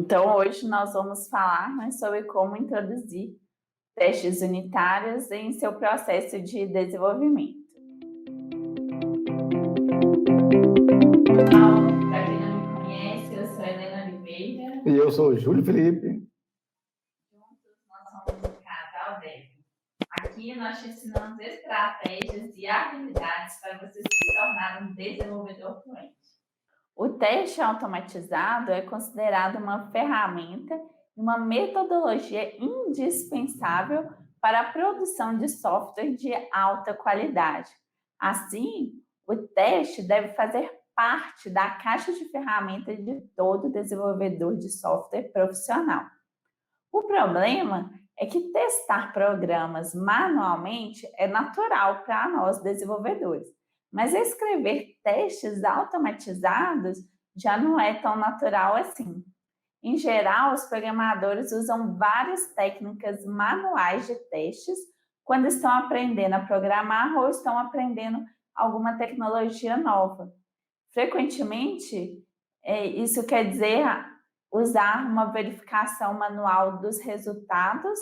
Então, hoje nós vamos falar, né, sobre como introduzir testes unitários em seu processo de desenvolvimento. Então, para quem não me conhece, eu sou Helena Oliveira. E eu sou o Júlio Felipe. Juntos nós somos um casal velho. Aqui nós te ensinamos estratégias e habilidades para você se tornar um desenvolvedor fluente. O teste automatizado é considerado uma ferramenta e uma metodologia indispensável para a produção de software de alta qualidade. Assim, o teste deve fazer parte da caixa de ferramentas de todo desenvolvedor de software profissional. O problema é que testar programas manualmente é natural para nós desenvolvedores, mas escrever testes automatizados já não é tão natural assim. Em geral, os programadores usam várias técnicas manuais de testes quando estão aprendendo a programar ou estão aprendendo alguma tecnologia nova. Frequentemente, isso quer dizer usar uma verificação manual dos resultados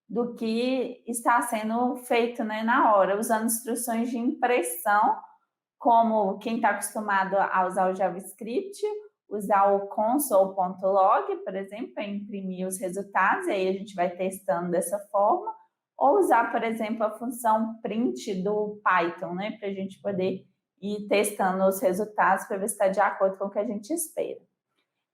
do que está sendo feito, né, na hora, usando instruções de impressão, como quem está acostumado a usar o JavaScript, usar o console.log, por exemplo, para imprimir os resultados, e aí a gente vai testando dessa forma, ou usar, por exemplo, a função print do Python, né, para a gente poder ir testando os resultados para ver se está de acordo com o que a gente espera.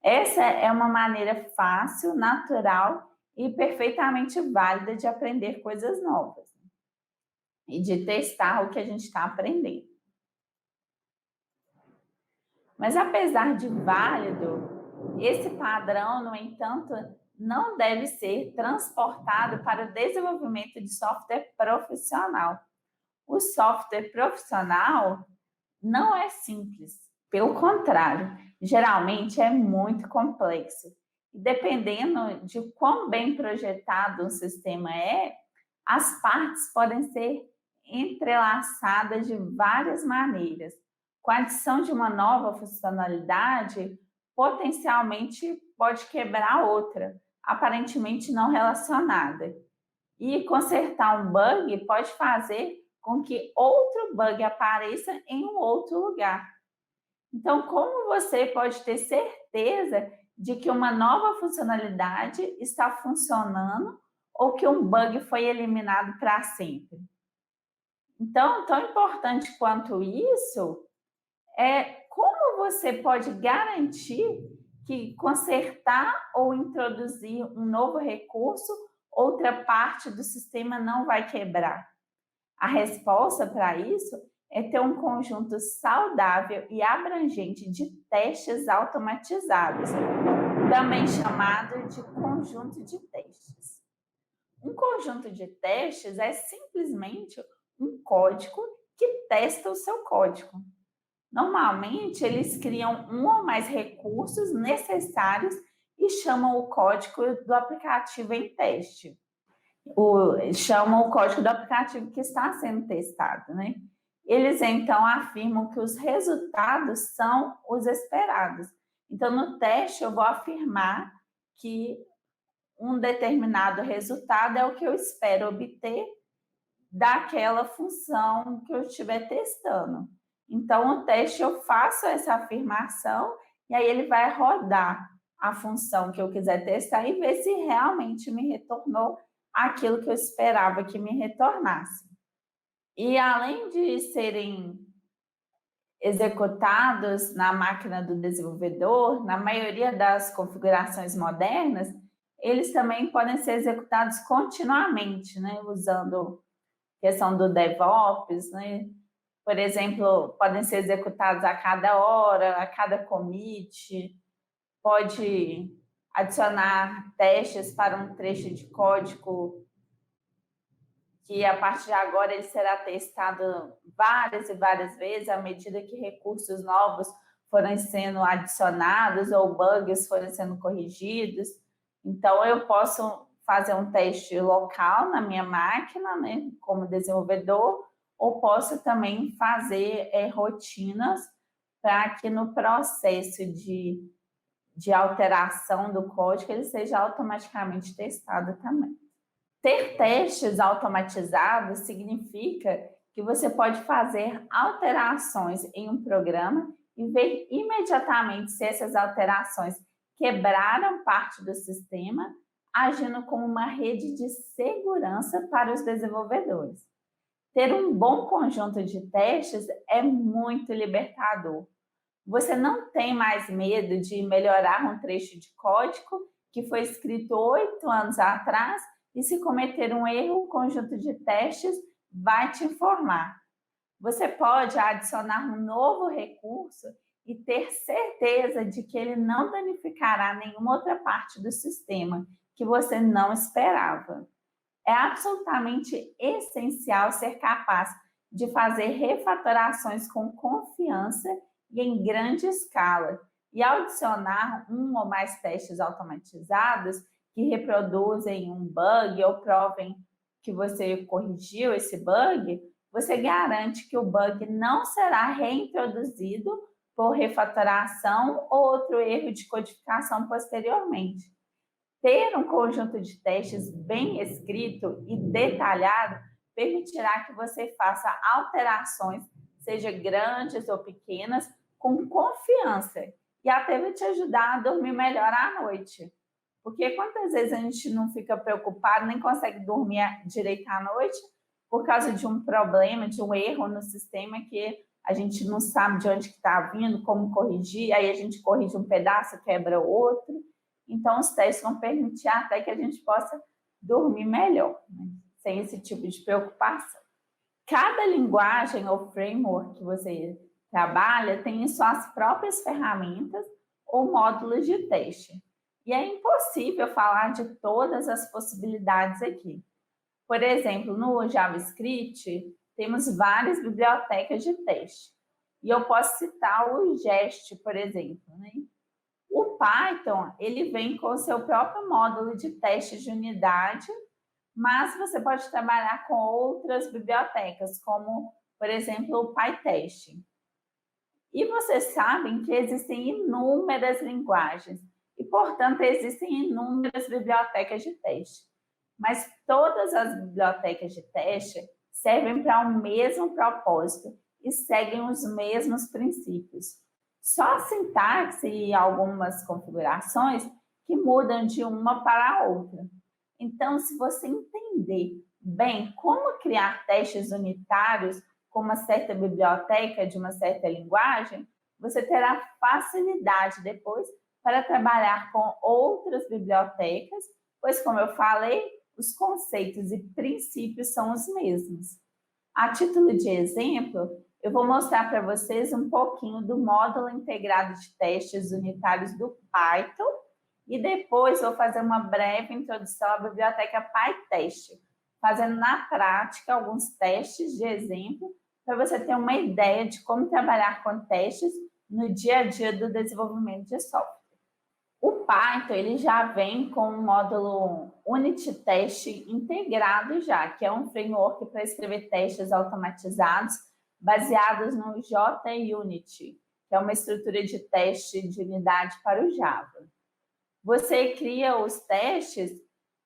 Essa é uma maneira fácil, natural e perfeitamente válida de aprender coisas novas e de testar o que a gente está aprendendo. Mas apesar de válido, esse padrão, no entanto, não deve ser transportado para o desenvolvimento de software profissional. O software profissional não é simples, pelo contrário, geralmente é muito complexo. E dependendo de quão bem projetado um sistema é, as partes podem ser entrelaçadas de várias maneiras. Com a adição de uma nova funcionalidade, potencialmente pode quebrar outra, aparentemente não relacionada. E consertar um bug pode fazer com que outro bug apareça em um outro lugar. Então, como você pode ter certeza de que uma nova funcionalidade está funcionando ou que um bug foi eliminado para sempre? Então, tão importante quanto isso é como você pode garantir que consertar ou introduzir um novo recurso, outra parte do sistema não vai quebrar. A resposta para isso é ter um conjunto saudável e abrangente de testes automatizados, também chamado de conjunto de testes. Um conjunto de testes é simplesmente um código que testa o seu código. Normalmente, eles criam um ou mais recursos necessários e chamam o código do aplicativo em teste. Chamam o código do aplicativo que está sendo testado, né? Eles, então, afirmam que os resultados são os esperados. Então, no teste, eu vou afirmar que um determinado resultado é o que eu espero obter daquela função que eu estiver testando. Então, o teste, eu faço essa afirmação e aí ele vai rodar a função que eu quiser testar e ver se realmente me retornou aquilo que eu esperava que me retornasse. E além de serem executados na máquina do desenvolvedor, na maioria das configurações modernas, eles também podem ser executados continuamente, né, usando a questão do DevOps, né? Por exemplo, podem ser executados a cada hora, a cada commit, pode adicionar testes para um trecho de código que a partir de agora ele será testado várias e várias vezes à medida que recursos novos forem sendo adicionados ou bugs forem sendo corrigidos. Então, eu posso fazer um teste local na minha máquina, né, como desenvolvedor, ou posso também fazer rotinas para que no processo de de alteração do código, ele seja automaticamente testado também. Ter testes automatizados significa que você pode fazer alterações em um programa e ver imediatamente se essas alterações quebraram parte do sistema, agindo como uma rede de segurança para os desenvolvedores. Ter um bom conjunto de testes é muito libertador. Você não tem mais medo de melhorar um trecho de código que foi escrito 8 anos atrás e se cometer um erro, o conjunto de testes vai te informar. Você pode adicionar um novo recurso e ter certeza de que ele não danificará nenhuma outra parte do sistema que você não esperava. É absolutamente essencial ser capaz de fazer refatorações com confiança e em grande escala, e ao adicionar um ou mais testes automatizados que reproduzem um bug ou provem que você corrigiu esse bug, você garante que o bug não será reintroduzido por refatoração ou outro erro de codificação posteriormente. Ter um conjunto de testes bem escrito e detalhado permitirá que você faça alterações, seja grandes ou pequenas, com confiança e até vai te ajudar a dormir melhor à noite. Porque quantas vezes a gente não fica preocupado, nem consegue dormir direito à noite por causa de um problema, de um erro no sistema que a gente não sabe de onde está vindo, como corrigir, aí a gente corrige um pedaço, quebra o outro. Então, os testes vão permitir até que a gente possa dormir melhor, né? Sem esse tipo de preocupação. Cada linguagem ou framework que você trabalha tem suas próprias ferramentas ou módulos de teste. E é impossível falar de todas as possibilidades aqui. Por exemplo, no JavaScript, temos várias bibliotecas de teste. E eu posso citar o Jest, por exemplo, né? O Python, ele vem com o seu próprio módulo de teste de unidade, mas você pode trabalhar com outras bibliotecas, como, por exemplo, o PyTest. E vocês sabem que existem inúmeras linguagens e, portanto, existem inúmeras bibliotecas de teste. Mas todas as bibliotecas de teste servem para o mesmo propósito e seguem os mesmos princípios. Só a sintaxe e algumas configurações que mudam de uma para a outra. Então, se você entender bem como criar testes unitários com uma certa biblioteca de uma certa linguagem, você terá facilidade depois para trabalhar com outras bibliotecas, pois, como eu falei, os conceitos e princípios são os mesmos. A título de exemplo, eu vou mostrar para vocês um pouquinho do módulo integrado de testes unitários do Python e depois vou fazer uma breve introdução à biblioteca PyTest, fazendo na prática alguns testes de exemplo para você ter uma ideia de como trabalhar com testes no dia a dia do desenvolvimento de software. O Python ele já vem com um módulo Unit Test integrado já, que é um framework para escrever testes automatizados baseados no JUnit, que é uma estrutura de teste de unidade para o Java. Você cria os testes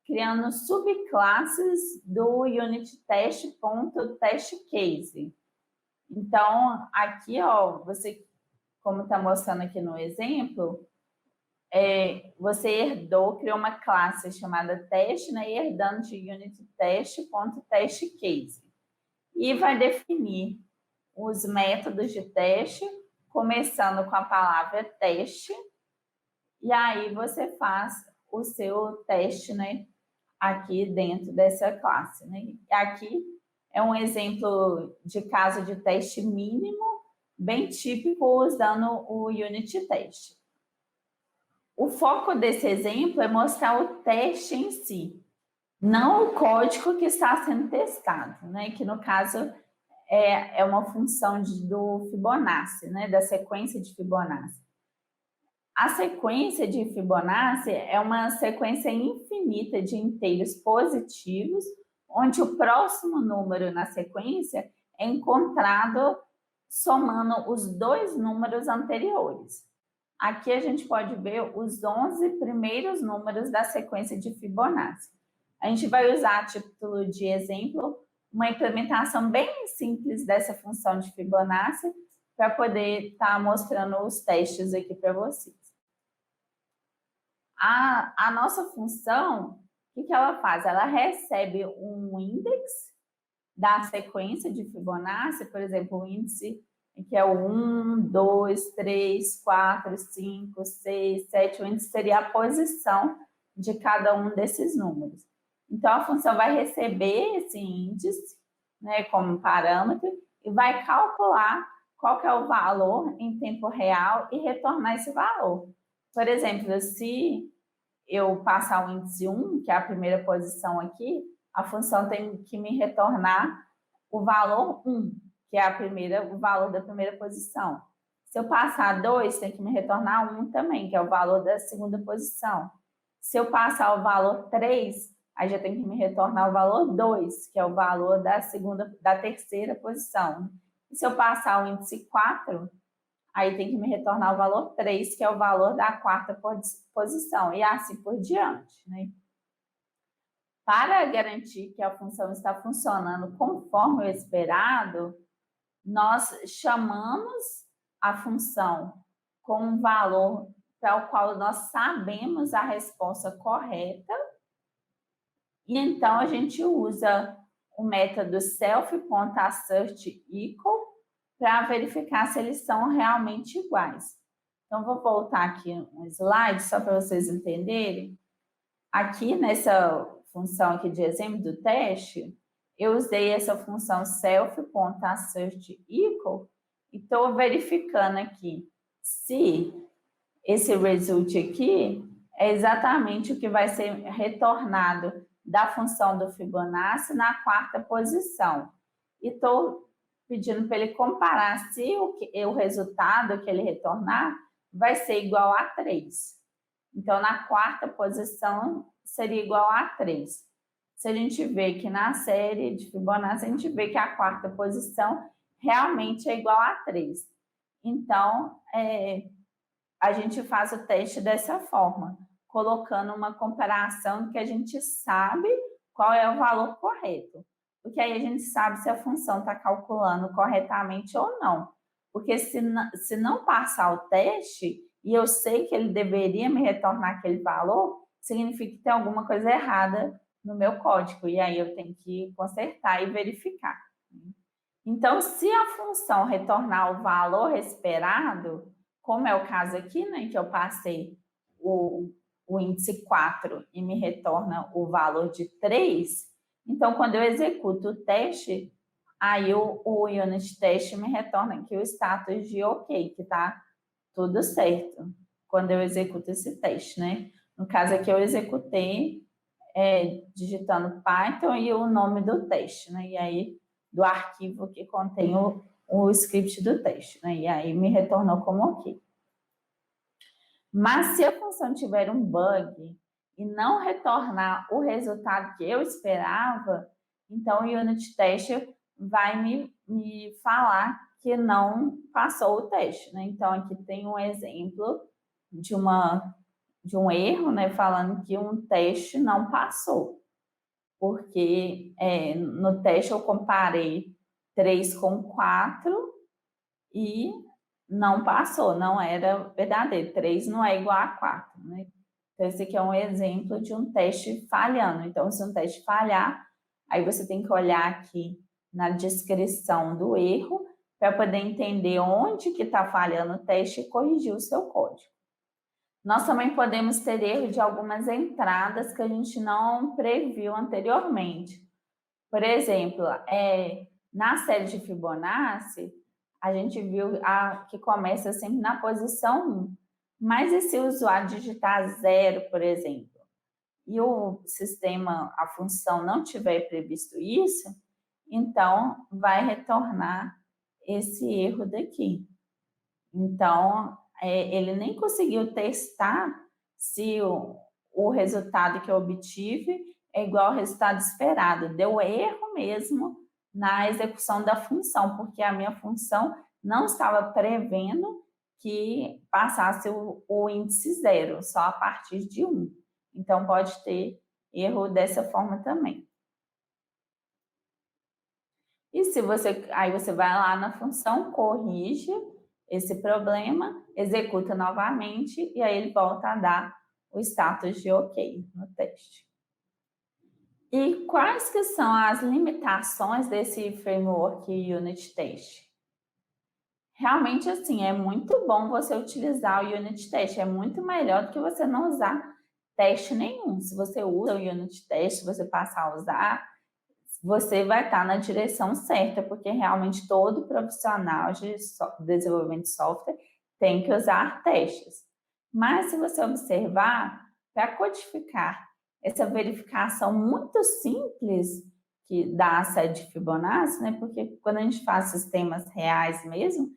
criando subclasses do UnitTest.testCase. Então, aqui, ó, você, como está mostrando aqui no exemplo, você criou uma classe chamada teste, né, herdando de UnitTest.testCase. E vai definir os métodos de teste, começando com a palavra teste, e aí você faz o seu teste, né, aqui dentro dessa classe, né? Aqui é um exemplo de caso de teste mínimo, bem típico, usando o Unit Test. O foco desse exemplo é mostrar o teste em si, não o código que está sendo testado, né? Que no caso é uma função do Fibonacci, né? Da sequência de Fibonacci. A sequência de Fibonacci é uma sequência infinita de inteiros positivos, onde o próximo número na sequência é encontrado somando os dois números anteriores. Aqui a gente pode ver os 11 primeiros números da sequência de Fibonacci. A gente vai usar a título de exemplo uma implementação bem simples dessa função de Fibonacci para poder estar mostrando os testes aqui para vocês. A nossa função, o que ela faz? Ela recebe um índice da sequência de Fibonacci, por exemplo, o índice que é o 1, 2, 3, 4, 5, 6, 7, o índice seria a posição de cada um desses números. Então, a função vai receber esse índice, né, como parâmetro e vai calcular qual que é o valor em tempo real e retornar esse valor. Por exemplo, se eu passar o índice 1, que é a primeira posição aqui, a função tem que me retornar o valor 1, que é o valor da primeira posição. Se eu passar 2, tem que me retornar 1 também, que é o valor da segunda posição. Se eu passar o valor 3, aí já tem que me retornar o valor 2, que é o valor da terceira posição. E se eu passar o índice 4, aí tem que me retornar o valor 3, que é o valor da quarta posição, e assim por diante, né? Para garantir que a função está funcionando conforme o esperado, nós chamamos a função com um valor para o qual nós sabemos a resposta correta, e então a gente usa o método self.assertEqual para verificar se eles são realmente iguais. Então, vou voltar aqui um slide só para vocês entenderem. Aqui nessa função aqui de exemplo do teste, eu usei essa função self.assertEqual e estou verificando aqui se esse result aqui é exatamente o que vai ser retornado da função do Fibonacci na quarta posição. E estou pedindo para ele comparar se o resultado que ele retornar vai ser igual a 3. Então, na quarta posição, seria igual a 3. Se a gente vê que na série de Fibonacci, a gente vê que a quarta posição realmente é igual a 3. Então, a gente faz o teste dessa forma, colocando uma comparação que a gente sabe qual é o valor correto. Porque aí a gente sabe se a função está calculando corretamente ou não. Porque se não passar o teste, e eu sei que ele deveria me retornar aquele valor, significa que tem alguma coisa errada no meu código. E aí eu tenho que consertar e verificar. Então, se a função retornar o valor esperado, como é o caso aqui, né, que eu passei o índice 4 e me retorna o valor de 3, então, quando eu executo o teste, aí o unit test me retorna aqui o status de ok, que está tudo certo, quando eu executo esse teste, né? No caso aqui, eu executei digitando Python e o nome do teste, né? E aí, do arquivo que contém o script do teste, né? E aí, me retornou como ok. Mas se a função tiver um bug e não retornar o resultado que eu esperava, então o unit test vai me falar que não passou o teste, né? Então, aqui tem um exemplo de um erro, né? Falando que um teste não passou. Porque no teste eu comparei 3 com 4 e não passou, não era verdadeiro. 3 não é igual a 4, né? Então, esse aqui é um exemplo de um teste falhando. Então, se um teste falhar, aí você tem que olhar aqui na descrição do erro para poder entender onde que está falhando o teste e corrigir o seu código. Nós também podemos ter erro de algumas entradas que a gente não previu anteriormente. Por exemplo, na série de Fibonacci, a gente viu que começa sempre na posição 1. Mas e se o usuário digitar 0, por exemplo, e o sistema, a função não tiver previsto isso, então vai retornar esse erro daqui. Então, ele nem conseguiu testar se o resultado que eu obtive é igual ao resultado esperado. Deu erro mesmo na execução da função, porque a minha função não estava prevendo que passasse o índice 0, só a partir de 1. Então, pode ter erro dessa forma também. E se você, aí você vai lá na função, corrige esse problema, executa novamente e aí ele volta a dar o status de OK no teste. E quais que são as limitações desse framework unit test? Realmente, assim, é muito bom você utilizar o unit test, é muito melhor do que você não usar teste nenhum. Se você usa o unit test, você passar a usar, você vai estar na direção certa, porque realmente todo profissional de desenvolvimento de software tem que usar testes. Mas se você observar, para codificar essa verificação muito simples que dá a série de Fibonacci, né? Porque quando a gente faz sistemas reais mesmo,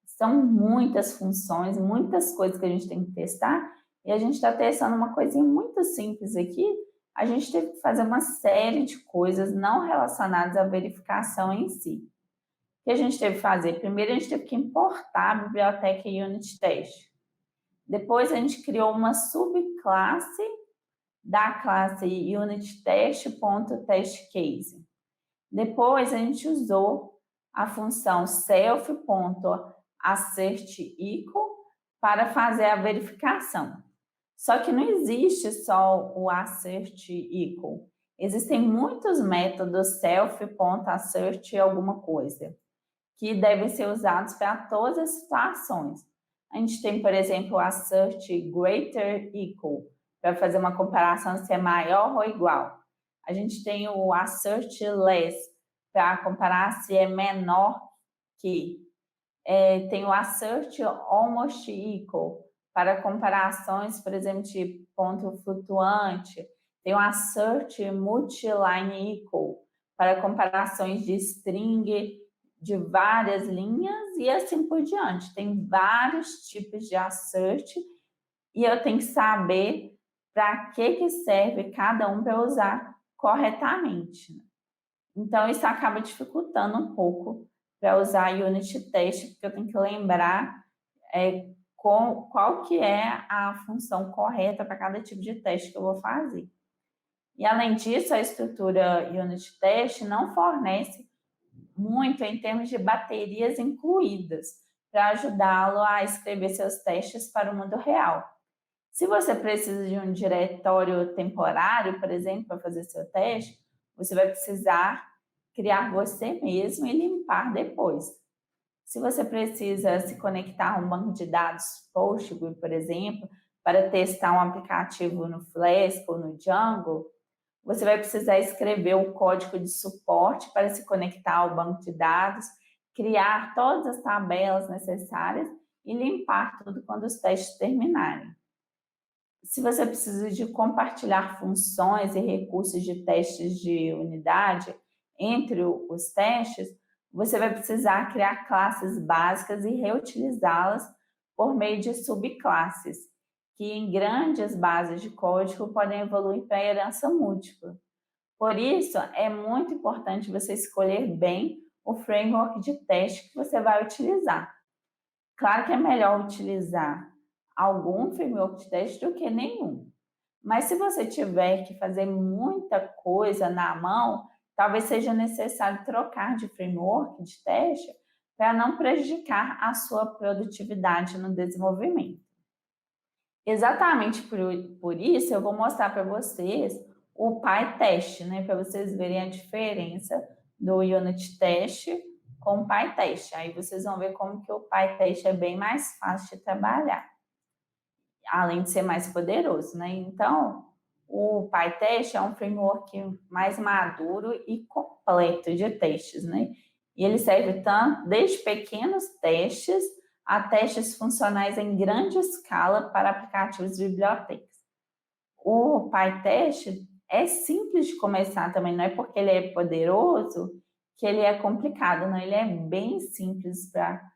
são muitas funções, muitas coisas que a gente tem que testar, e a gente está testando uma coisinha muito simples aqui, a gente teve que fazer uma série de coisas não relacionadas à verificação em si. O que a gente teve que fazer? Primeiro, a gente teve que importar a biblioteca Unit Test. Depois, a gente criou uma subclasse da classe UnitTest.TestCase. Depois, a gente usou a função self.assertEqual para fazer a verificação. Só que não existe só o assert equal. Existem muitos métodos self.assert alguma coisa, que devem ser usados para todas as situações. A gente tem, por exemplo, o assert greater equal, para fazer uma comparação se é maior ou igual. A gente tem o assert less, para comparar se é menor que. Tem o assert almost equal, para comparações, por exemplo, de ponto flutuante. Tem o assert multiline equal, para comparações de string de várias linhas e assim por diante. Tem vários tipos de assert e eu tenho que saber para que serve cada um para usar corretamente. Então, isso acaba dificultando um pouco para usar unit test, porque eu tenho que lembrar qual que é a função correta para cada tipo de teste que eu vou fazer. E, além disso, a estrutura unit test não fornece muito em termos de baterias incluídas para ajudá-lo a escrever seus testes para o mundo real. Se você precisa de um diretório temporário, por exemplo, para fazer seu teste, você vai precisar criar você mesmo e limpar depois. Se você precisa se conectar a um banco de dados Postgre, por exemplo, para testar um aplicativo no Flask ou no Django, você vai precisar escrever o código de suporte para se conectar ao banco de dados, criar todas as tabelas necessárias e limpar tudo quando os testes terminarem. Se você precisa de compartilhar funções e recursos de testes de unidade entre os testes, você vai precisar criar classes básicas e reutilizá-las por meio de subclasses, que em grandes bases de código podem evoluir para herança múltipla. Por isso, é muito importante você escolher bem o framework de teste que você vai utilizar. Claro que é melhor utilizar algum framework de teste do que nenhum. Mas se você tiver que fazer muita coisa na mão, talvez seja necessário trocar de framework de teste para não prejudicar a sua produtividade no desenvolvimento. Exatamente por isso, eu vou mostrar para vocês o PyTest, né, para vocês verem a diferença do unit test com o PyTest. Aí vocês vão ver como que o PyTest é bem mais fácil de trabalhar, além de ser mais poderoso, né? Então, o PyTest é um framework mais maduro e completo de testes, né? E ele serve tanto desde pequenos testes a testes funcionais em grande escala para aplicativos de bibliotecas. O PyTest é simples de começar também, não é porque ele é poderoso que ele é complicado, não, ele é bem simples para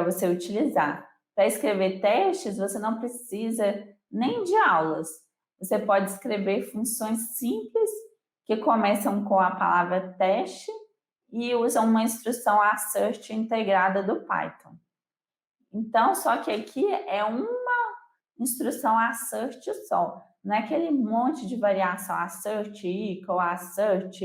você utilizar. Para escrever testes, você não precisa nem de aulas. Você pode escrever funções simples que começam com a palavra teste e usam uma instrução assert integrada do Python. Então, só que aqui é uma instrução assert só, não é aquele monte de variação, assert equal, assert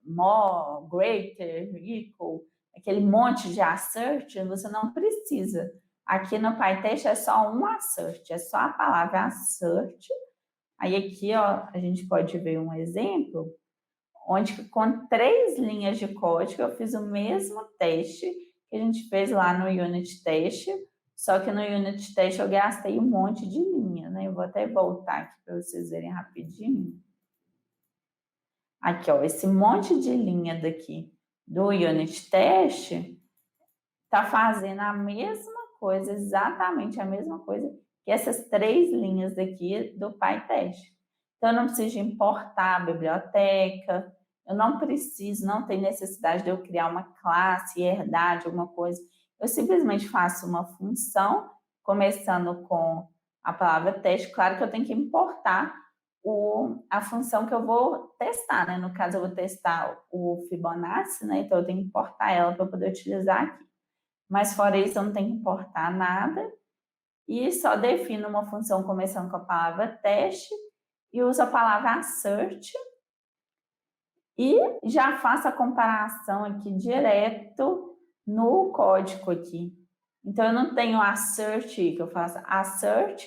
more, greater, equal, aquele monte de assert, você não precisa. Aqui no PyTest é só um assert, é só a palavra assert. Aí aqui, ó, a gente pode ver um exemplo, onde com 3 linhas de código eu fiz o mesmo teste que a gente fez lá no unit test, só que no unit test eu gastei um monte de linha, né? Eu vou até voltar aqui para vocês verem rapidinho. Aqui, ó, esse monte de linha daqui do unit test está fazendo a mesma coisa, exatamente a mesma coisa que essas 3 linhas daqui do PyTest. Então, eu não preciso importar a biblioteca, eu não preciso, não tem necessidade de eu criar uma classe, herdar de alguma coisa. Eu simplesmente faço uma função, começando com a palavra teste. Claro que eu tenho que importar a função que eu vou testar, né? No caso, eu vou testar o Fibonacci, né? Então, eu tenho que importar ela para poder utilizar aqui. Mas fora isso, eu não tenho que importar nada. E só defino uma função começando com a palavra teste e uso a palavra assert e já faço a comparação aqui direto no código aqui. Então, eu não tenho assert, que eu faço assert,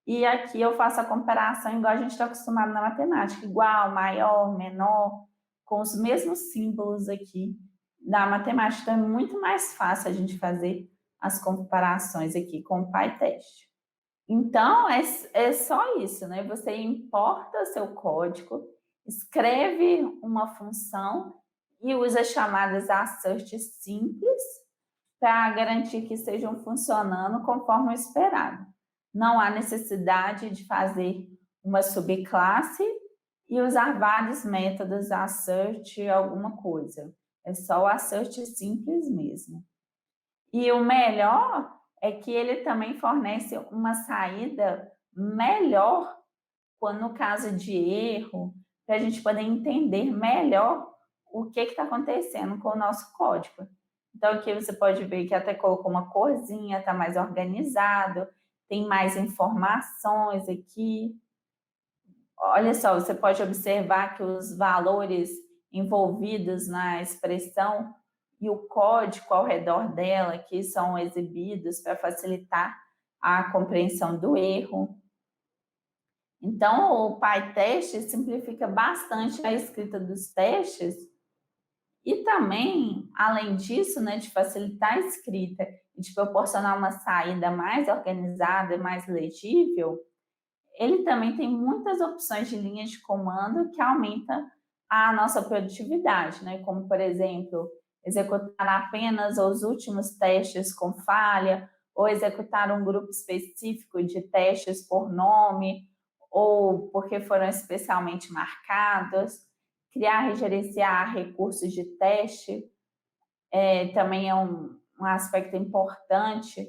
e aqui eu faço a comparação igual a gente está acostumado na matemática, igual, maior, menor, com os mesmos símbolos aqui da matemática. Então, é muito mais fácil a gente fazer as comparações aqui com o PyTest. Então, é só isso, né? Você importa seu código, escreve uma função e usa chamadas assert simples para garantir que estejam funcionando conforme o esperado. Não há necessidade de fazer uma subclasse e usar vários métodos assert alguma coisa. É só o assert simples mesmo. E o melhor é que ele também fornece uma saída melhor quando no caso de erro, para a gente poder entender melhor o que está acontecendo com o nosso código. Então, aqui você pode ver que até colocou uma corzinha, está mais organizado, tem mais informações aqui. Olha só, você pode observar que os valores envolvidos na expressão e o código ao redor dela que são exibidos para facilitar a compreensão do erro. Então, o PyTest simplifica bastante a escrita dos testes e também, além disso, né, de facilitar a escrita e de proporcionar uma saída mais organizada e mais legível, ele também tem muitas opções de linhas de comando que aumentam a nossa produtividade, né? Como, por exemplo, executar apenas os últimos testes com falha, ou executar um grupo específico de testes por nome, ou porque foram especialmente marcados, criar e gerenciar recursos de teste, também é um aspecto importante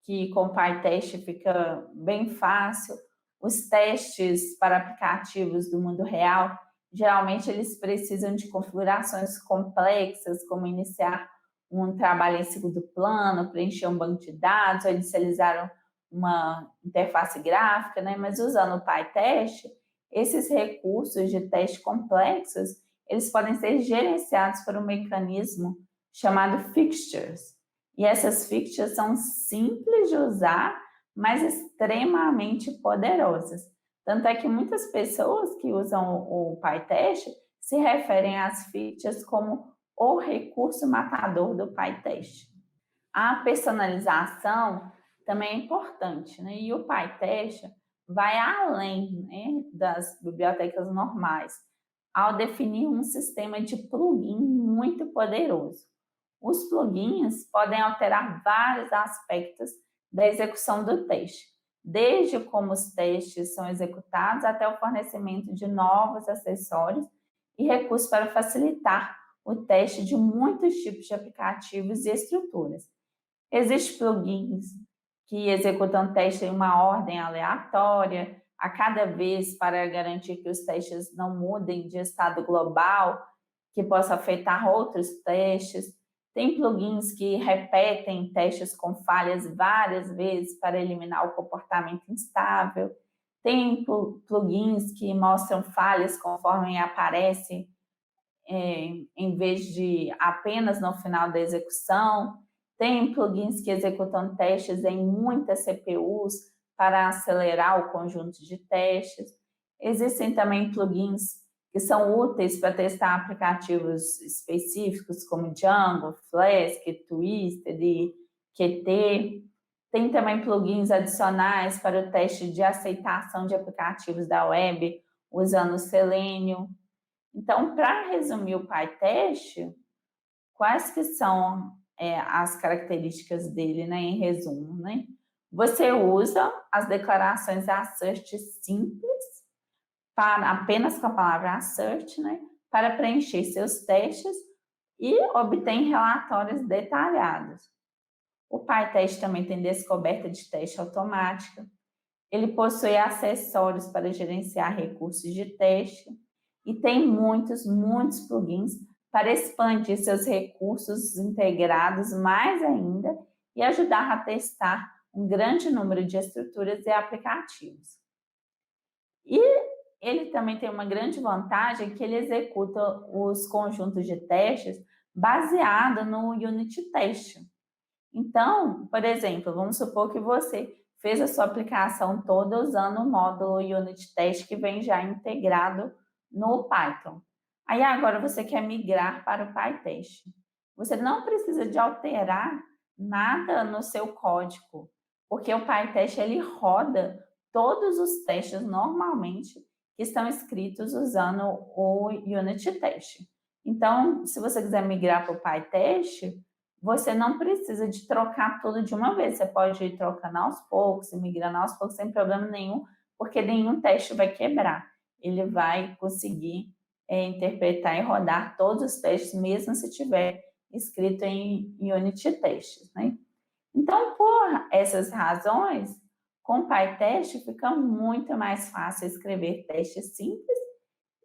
que com o PyTest fica bem fácil. Os testes para aplicativos do mundo real, geralmente eles precisam de configurações complexas, como iniciar um trabalho em segundo plano, preencher um banco de dados, ou inicializar uma interface gráfica, né? Mas usando o PyTest, esses recursos de teste complexos, eles podem ser gerenciados por um mecanismo chamado fixtures. E essas fixtures são simples de usar, mas extremamente poderosas. Tanto é que muitas pessoas que usam o PyTest se referem às fixtures como o recurso matador do PyTest. A personalização também é importante, né? E o PyTest vai além, né, das bibliotecas normais, ao definir um sistema de plugin muito poderoso. Os plugins podem alterar vários aspectos da execução do teste, desde como os testes são executados até o fornecimento de novos acessórios e recursos para facilitar o teste de muitos tipos de aplicativos e estruturas. Existem plugins que executam testes em uma ordem aleatória, a cada vez para garantir que os testes não mudem de estado global, que possa afetar outros testes. Tem plugins que repetem testes com falhas várias vezes para eliminar o comportamento instável. Tem plugins que mostram falhas conforme aparece, em vez de apenas no final da execução. Tem plugins que executam testes em muitas CPUs para acelerar o conjunto de testes. Existem também plugins que são úteis para testar aplicativos específicos como Django, Flask, Twisted e Qt. Tem também plugins adicionais para o teste de aceitação de aplicativos da web usando o Selenium. Então, para resumir o PyTest, quais que são as características dele, né, em resumo, né? Você usa as declarações assert simples, apenas com a palavra assert, né, para preencher seus testes e obtém relatórios detalhados. O PyTest também tem descoberta de teste automática. Ele possui acessórios para gerenciar recursos de teste e tem muitos plugins para expandir seus recursos integrados mais ainda e ajudar a testar um grande número de estruturas e aplicativos. E ele também tem uma grande vantagem que ele executa os conjuntos de testes baseado no unit test. Então, por exemplo, vamos supor que você fez a sua aplicação toda usando o módulo unit test que vem já integrado no Python. Aí agora você quer migrar para o PyTest. Você não precisa de alterar nada no seu código, porque o PyTest ele roda todos os testes normalmente que estão escritos usando o unit test. Então, se você quiser migrar para o PyTest, você não precisa de trocar tudo de uma vez. Você pode ir trocando aos poucos, migrando aos poucos, sem problema nenhum, porque nenhum teste vai quebrar. Ele vai conseguir interpretar e rodar todos os testes, mesmo se tiver escrito em unit tests, né? Então, por essas razões, com o PyTest fica muito mais fácil escrever testes simples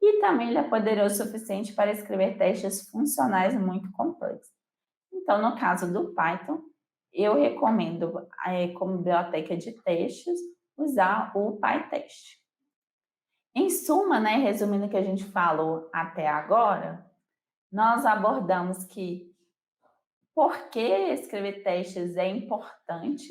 e também ele é poderoso o suficiente para escrever testes funcionais muito complexos. Então, no caso do Python, eu recomendo, como biblioteca de testes, usar o PyTest. Em suma, né, resumindo o que a gente falou até agora, nós abordamos que por que escrever testes é importante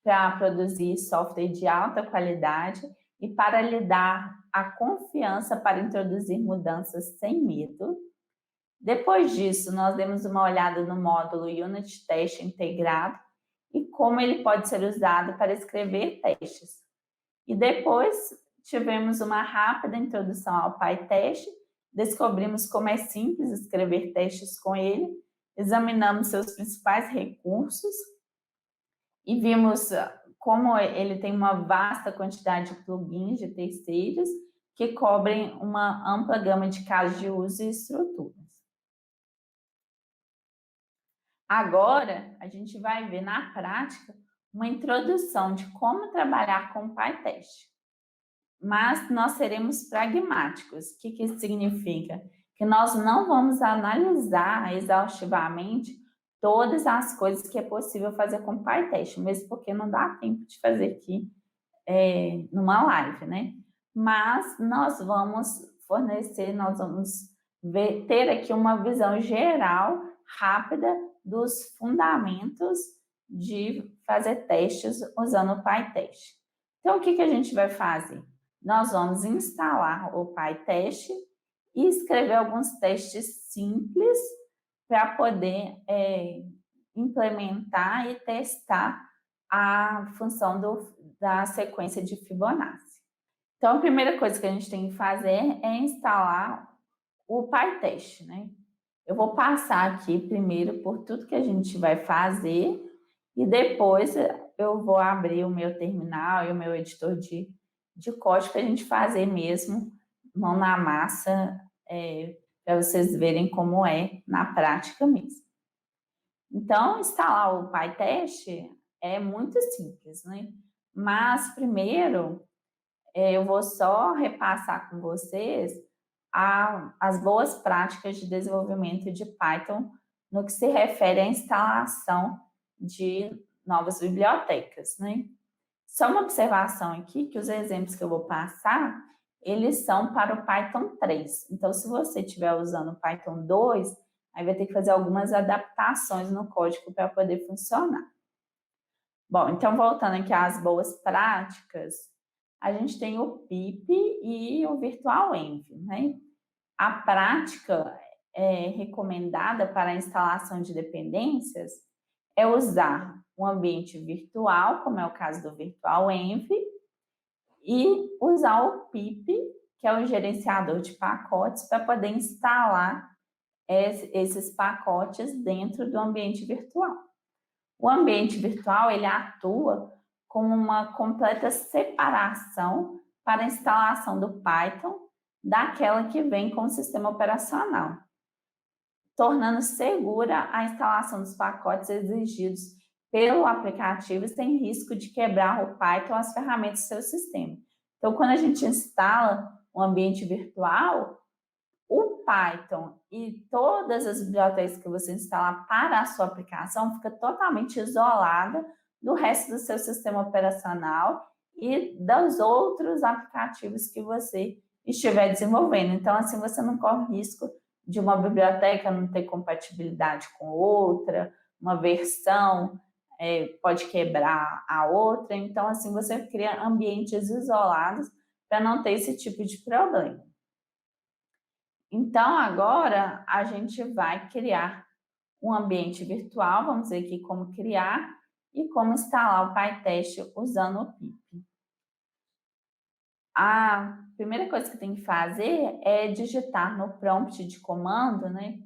para produzir software de alta qualidade e para lhe dar a confiança para introduzir mudanças sem medo. Depois disso, nós demos uma olhada no módulo Unit Test integrado e como ele pode ser usado para escrever testes. E depois tivemos uma rápida introdução ao PyTest, descobrimos como é simples escrever testes com ele, examinamos seus principais recursos e vimos como ele tem uma vasta quantidade de plugins de terceiros que cobrem uma ampla gama de casos de uso e estruturas. Agora, a gente vai ver na prática uma introdução de como trabalhar com o PyTest. Mas nós seremos pragmáticos. O que isso significa? Que nós não vamos analisar exaustivamente todas as coisas que é possível fazer com o PyTest, mesmo porque não dá tempo de fazer aqui numa live, né? Mas nós vamos fornecer, nós vamos ter aqui uma visão geral, rápida, dos fundamentos de fazer testes usando o PyTest. Então, o que a gente vai fazer? Nós vamos instalar o PyTest e escrever alguns testes simples para poder implementar e testar a função da sequência de Fibonacci. Então, a primeira coisa que a gente tem que fazer é instalar o PyTest, né? Eu vou passar aqui primeiro por tudo que a gente vai fazer e depois eu vou abrir o meu terminal e o meu editor de código para a gente fazer mesmo, mão na massa, para vocês verem como é na prática mesmo. Então, instalar o PyTest é muito simples, né? Mas, primeiro, eu vou só repassar com vocês as boas práticas de desenvolvimento de Python no que se refere à instalação de novas bibliotecas, né? Só uma observação aqui, que os exemplos que eu vou passar, eles são para o Python 3. Então, se você estiver usando o Python 2, aí vai ter que fazer algumas adaptações no código para poder funcionar. Bom, então voltando aqui às boas práticas, a gente tem o pip e o virtual env, né? A prática recomendada para a instalação de dependências é usar um ambiente virtual, como é o caso do virtual env, e usar o pip, que é o gerenciador de pacotes, para poder instalar esses pacotes dentro do ambiente virtual. O ambiente virtual, ele atua como uma completa separação para a instalação do Python daquela que vem com o sistema operacional, tornando segura a instalação dos pacotes exigidos pelo aplicativo sem risco de quebrar o Python ou as ferramentas do seu sistema. Então, quando a gente instala um ambiente virtual, o Python e todas as bibliotecas que você instalar para a sua aplicação fica totalmente isolada do resto do seu sistema operacional e dos outros aplicativos que você estiver desenvolvendo. Então, assim, você não corre risco de uma biblioteca não ter compatibilidade com outra, uma versão pode quebrar a outra. Então, assim, você cria ambientes isolados para não ter esse tipo de problema. Então, agora a gente vai criar um ambiente virtual, vamos ver aqui como criar e como instalar o PyTest usando o pip. A primeira coisa que tem que fazer é digitar no prompt de comando, né?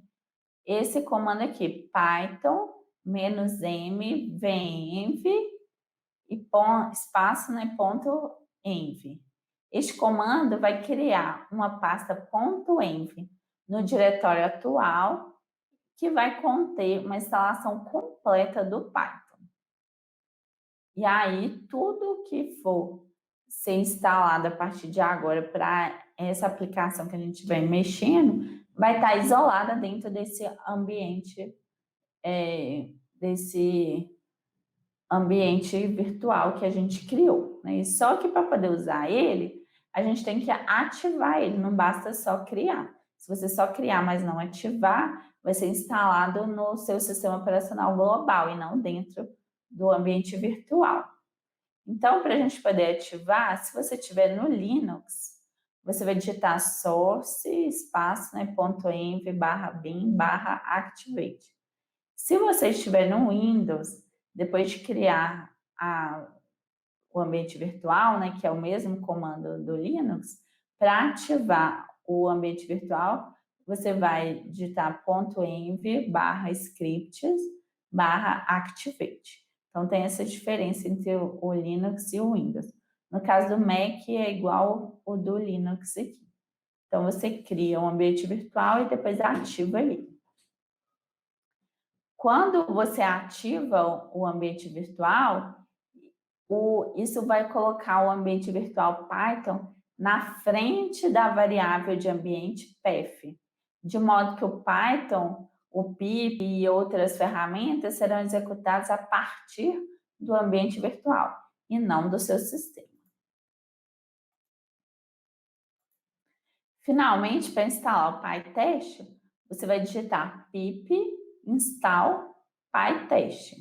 Esse comando aqui, Python -m venv e espaço, né, ponto env. Este comando vai criar uma pasta .env no diretório atual, que vai conter uma instalação completa do Python. E aí, tudo que for ser instalado a partir de agora para essa aplicação que a gente vai mexendo, vai estar isolada dentro desse ambiente, virtual que a gente criou, né? E só que para poder usar ele, a gente tem que ativar ele, não basta só criar. Se você só criar, mas não ativar, vai ser instalado no seu sistema operacional global e não dentro do ambiente virtual. Então, para a gente poder ativar, se você estiver no Linux, você vai digitar source, espaço, né, .env /bin /activate. Se você estiver no Windows, depois de criar o ambiente virtual, né, que é o mesmo comando do Linux, para ativar o ambiente virtual, você vai digitar .env /scripts /activate. Então, tem essa diferença entre o Linux e o Windows. No caso do Mac, é igual o do Linux aqui. Então, você cria um ambiente virtual e depois ativa ele. Quando você ativa o ambiente virtual, isso vai colocar o ambiente virtual Python na frente da variável de ambiente path, de modo que o Python, o pip e outras ferramentas serão executadas a partir do ambiente virtual e não do seu sistema. Finalmente, para instalar o PyTest, você vai digitar pip install PyTest.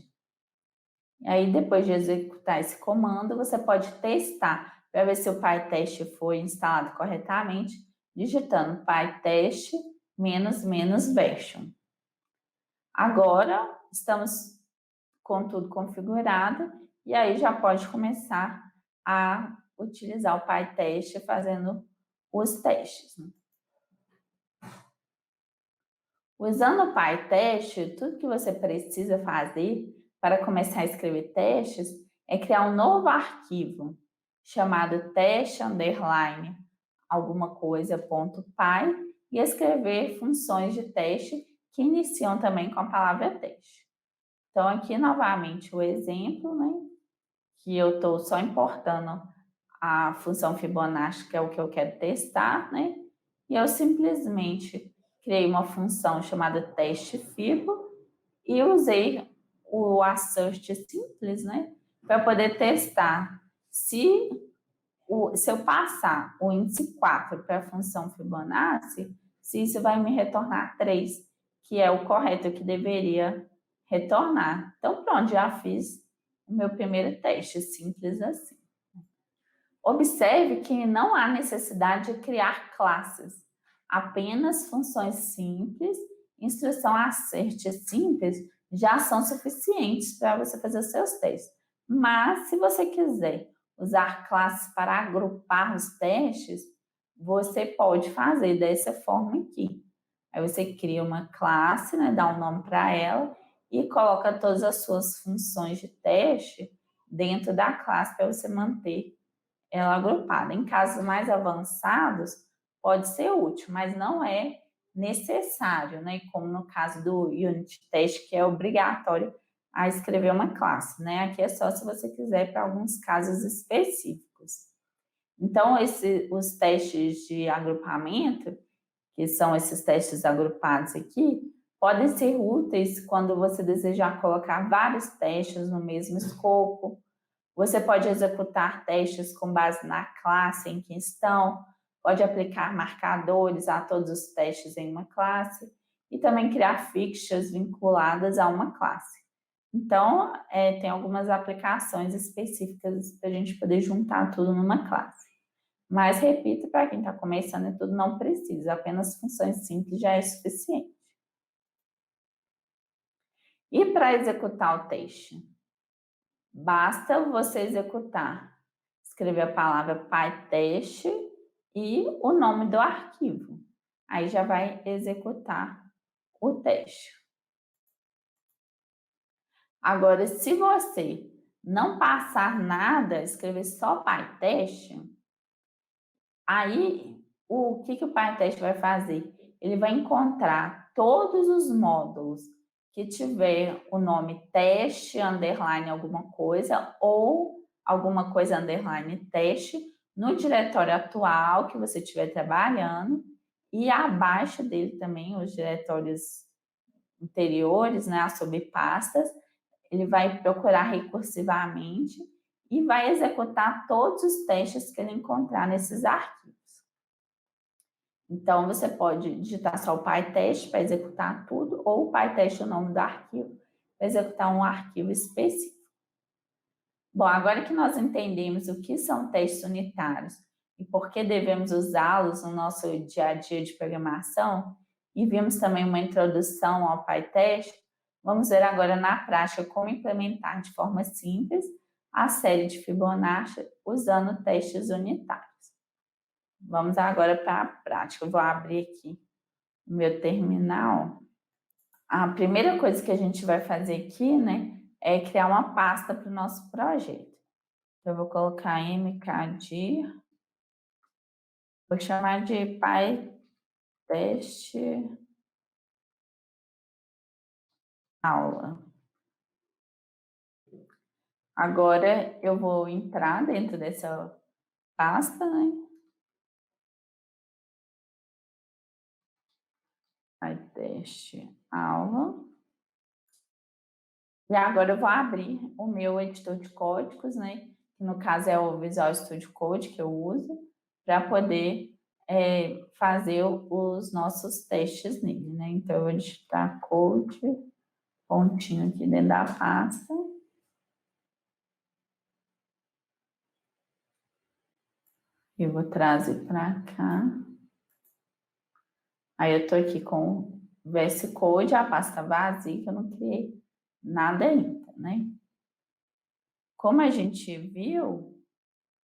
E aí, depois de executar esse comando, você pode testar para ver se o PyTest foi instalado corretamente, digitando PyTest --version. Agora, estamos com tudo configurado e aí já pode começar a utilizar o PyTest fazendo os testes. Usando o PyTest, tudo que você precisa fazer para começar a escrever testes é criar um novo arquivo chamado test _ alguma coisa.py e escrever funções de teste que iniciam também com a palavra teste. Então, aqui novamente o exemplo, né, que eu estou só importando a função Fibonacci, que é o que eu quero testar, né, e eu simplesmente criei uma função chamada teste fibo e usei o assert simples, né, para poder testar se eu passar o índice 4 para a função Fibonacci, se isso vai me retornar 3, que é o correto que deveria retornar. Então, pronto, já fiz o meu primeiro teste, simples assim. Observe que não há necessidade de criar classes, apenas funções simples, instrução assert simples, já são suficientes para você fazer os seus testes. Mas, se você quiser usar classes para agrupar os testes, você pode fazer dessa forma aqui. Aí você cria uma classe, né, dá um nome para ela e coloca todas as suas funções de teste dentro da classe para você manter ela agrupada. Em casos mais avançados, pode ser útil, mas não é necessário, né? Como no caso do unit test, que é obrigatório a escrever uma classe, né? Aqui é só se você quiser para alguns casos específicos. Então, os testes de agrupamento, que são esses testes agrupados aqui, podem ser úteis quando você desejar colocar vários testes no mesmo escopo. Você pode executar testes com base na classe em questão, pode aplicar marcadores a todos os testes em uma classe e também criar fixtures vinculadas a uma classe. Então, tem algumas aplicações específicas para a gente poder juntar tudo numa classe. Mas, repito, para quem está começando e tudo, não precisa, apenas funções simples já é suficiente. E para executar o teste? Basta você executar, escrever a palavra PyTest e o nome do arquivo. Aí já vai executar o teste. Agora, se você não passar nada, escrever só PyTest, aí o que o PyTest vai fazer? Ele vai encontrar todos os módulos que tiver o nome teste, underline alguma coisa, ou alguma coisa underline teste, no diretório atual que você estiver trabalhando, e abaixo dele também os diretórios anteriores, né, as subpastas, ele vai procurar recursivamente e vai executar todos os testes que ele encontrar nesses arquivos. Então, você pode digitar só o PyTest para executar tudo, ou o PyTest, o nome do arquivo, para executar um arquivo específico. Bom, agora que nós entendemos o que são testes unitários e por que devemos usá-los no nosso dia a dia de programação, e vimos também uma introdução ao PyTest, vamos ver agora na prática como implementar de forma simples a série de Fibonacci usando testes unitários. Vamos agora para a prática. Eu vou abrir aqui o meu terminal. A primeira coisa que a gente vai fazer aqui, né, é criar uma pasta para o nosso projeto. Então, eu vou colocar mkdir, vou chamar de PyTest aula. Agora, eu vou entrar dentro dessa pasta, né? PyTest aula. E agora eu vou abrir o meu editor de códigos, né? Que no caso é o Visual Studio Code que eu uso, para poder fazer os nossos testes nele, né? Então, eu vou digitar code, pontinho aqui dentro da pasta. Eu vou trazer para cá. Aí eu tô aqui com o VS Code, a pasta vazia, que eu não criei nada ainda, né? Como a gente viu,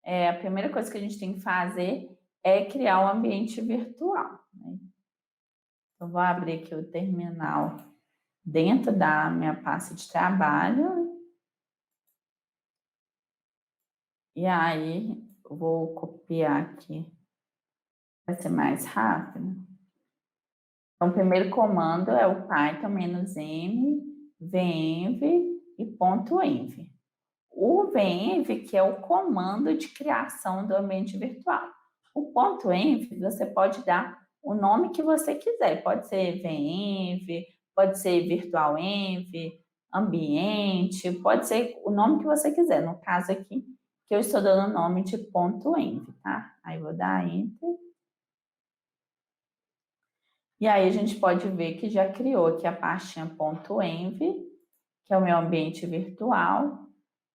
a primeira coisa que a gente tem que fazer é criar um ambiente virtual, né? Então, vou abrir aqui o terminal dentro da minha pasta de trabalho. E aí, eu vou copiar aqui, vai ser mais rápido. Então, o primeiro comando é o Python -m, venv e .env. O venv, que é o comando de criação do ambiente virtual. O .env, você pode dar o nome que você quiser. Pode ser venv, pode ser virtual env, ambiente, pode ser o nome que você quiser. No caso aqui, que eu estou dando o nome de ponto .env, tá? Aí vou dar Enter. E aí a gente pode ver que já criou aqui a pastinha ponto .env, que é o meu ambiente virtual,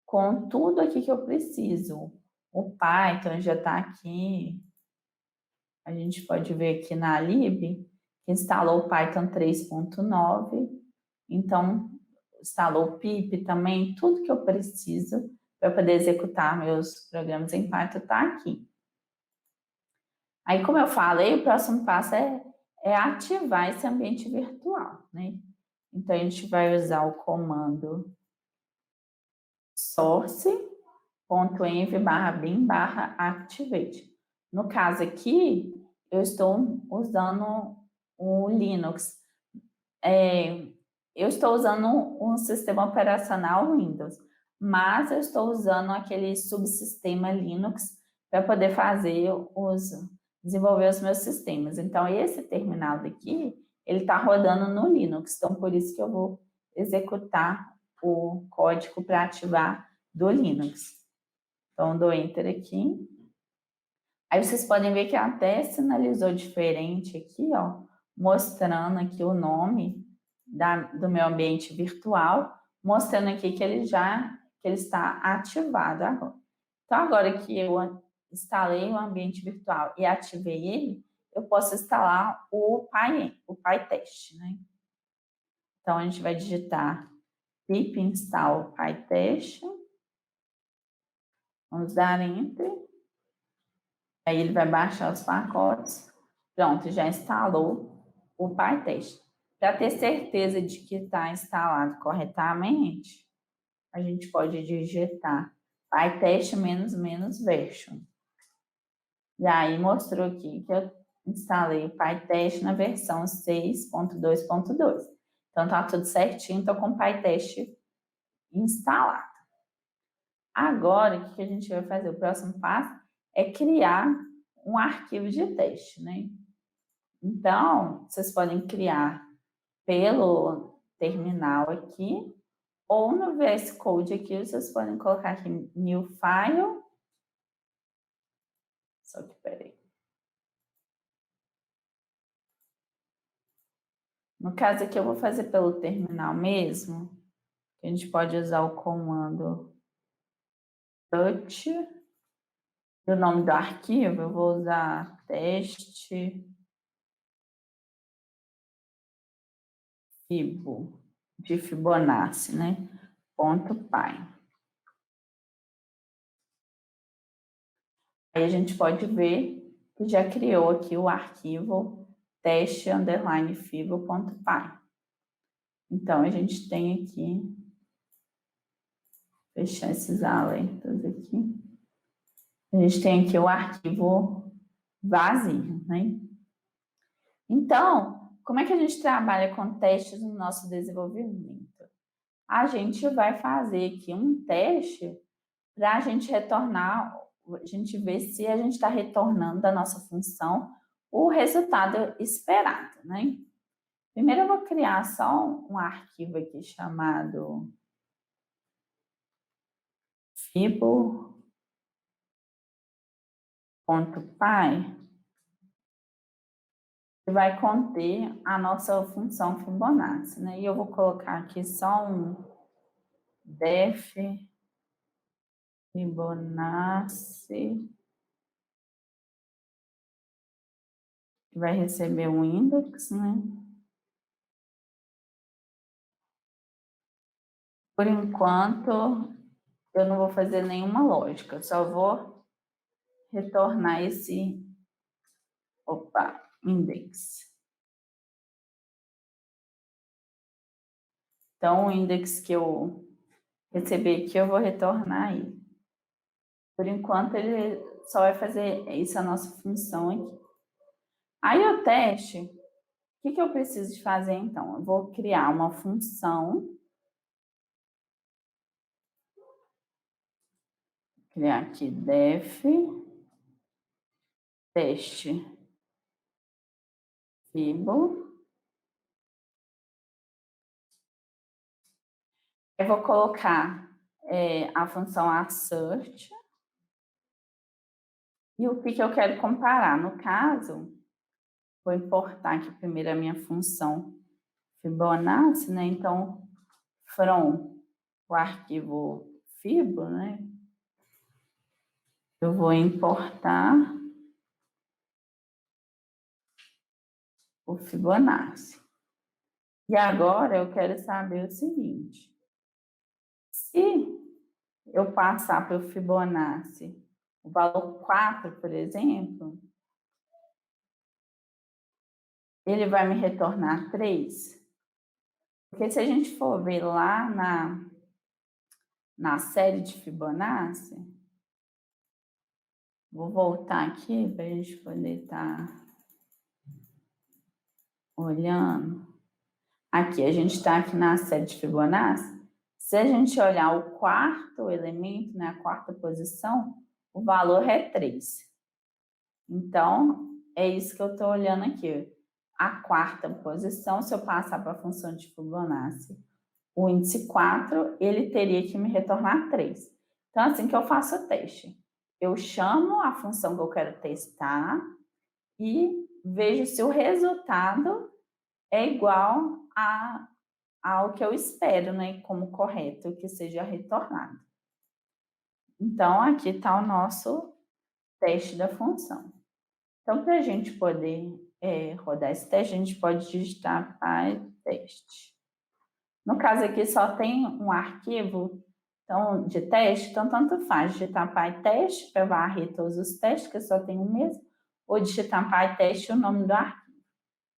com tudo aqui que eu preciso. O Python já está aqui. A gente pode ver aqui na lib que instalou o Python 3.9. Então, instalou o pip também, tudo que eu preciso para poder executar meus programas em Python está aqui. Aí, como eu falei, o próximo passo é ativar esse ambiente virtual, né? Então, a gente vai usar o comando source.env/bin/activate. No caso aqui, eu estou usando o Linux. Eu estou usando um sistema operacional Windows, mas eu estou usando aquele subsistema Linux para poder desenvolver os meus sistemas. Então, esse terminal daqui, ele está rodando no Linux, então por isso que eu vou executar o código para ativar do Linux. Então, dou Enter aqui. Aí vocês podem ver que até sinalizou diferente aqui, ó, mostrando aqui o nome do meu ambiente virtual, mostrando aqui que ele está ativado agora. Então, agora que eu instalei o ambiente virtual e ativei ele, eu posso instalar o PyTest, né? Então, a gente vai digitar pip install PyTest. Vamos dar Enter. Aí ele vai baixar os pacotes. Pronto, já instalou o PyTest. Para ter certeza de que está instalado corretamente, a gente pode digitar PyTest --version. E aí mostrou aqui que eu instalei o PyTest na versão 6.2.2. Então está tudo certinho, estou com o PyTest instalado. Agora, o que a gente vai fazer? O próximo passo é criar um arquivo de teste, né? Então, vocês podem criar pelo terminal aqui, ou no VS Code aqui, vocês podem colocar aqui New File. Só que, peraí. No caso aqui, eu vou fazer pelo terminal mesmo. A gente pode usar o comando touch. E o nome do arquivo, eu vou usar teste Fibo, de Fibonacci, né? .py. Aí a gente pode ver que já criou aqui o arquivo teste_fibo.py. Então, a gente tem aqui, fechar esses alertas aqui. A gente tem aqui o arquivo vazio, né? Então, como é que a gente trabalha com testes no nosso desenvolvimento? A gente vai fazer aqui um teste para a gente retornar, a gente ver se a gente está retornando da nossa função o resultado esperado, né? Primeiro eu vou criar só um arquivo aqui chamado fibo.py, que vai conter a nossa função Fibonacci, né? E eu vou colocar aqui só um def Fibonacci, que vai receber um index, né? Por enquanto, eu não vou fazer nenhuma lógica, só vou retornar esse, index. Então, o index que eu receber aqui, eu vou retornar aí. Por enquanto, ele só vai fazer isso, a nossa função aqui. Aí, o teste, o que eu preciso de fazer, então? Eu vou criar uma função. Criar aqui def teste fibo Eu vou colocar a função assert e o que eu quero comparar. No caso, vou importar aqui primeiro a minha função Fibonacci, né? Então, from o arquivo Fibo, né? Eu vou importar o Fibonacci. E agora eu quero saber o seguinte: se eu passar para o Fibonacci o valor 4, por exemplo, ele vai me retornar 3? Porque se a gente for ver lá na série de Fibonacci, vou voltar aqui para a gente poder estar olhando. Aqui, a gente está aqui na série de Fibonacci. Se a gente olhar o quarto elemento, né, a quarta posição, o valor é 3. Então, é isso que eu estou olhando aqui. A quarta posição, se eu passar para a função de Fibonacci, o índice 4, ele teria que me retornar 3. Então, assim que eu faço o teste. Eu chamo a função que eu quero testar e vejo se o resultado é igual ao que eu espero, né, como correto, que seja retornado. Então, aqui está o nosso teste da função. Então, para a gente poder rodar esse teste, a gente pode digitar PyTest. No caso aqui só tem um arquivo de teste, então tanto faz digitar PyTest para varrer todos os testes, que só tem um mesmo, ou digitar PyTest e o nome do arquivo.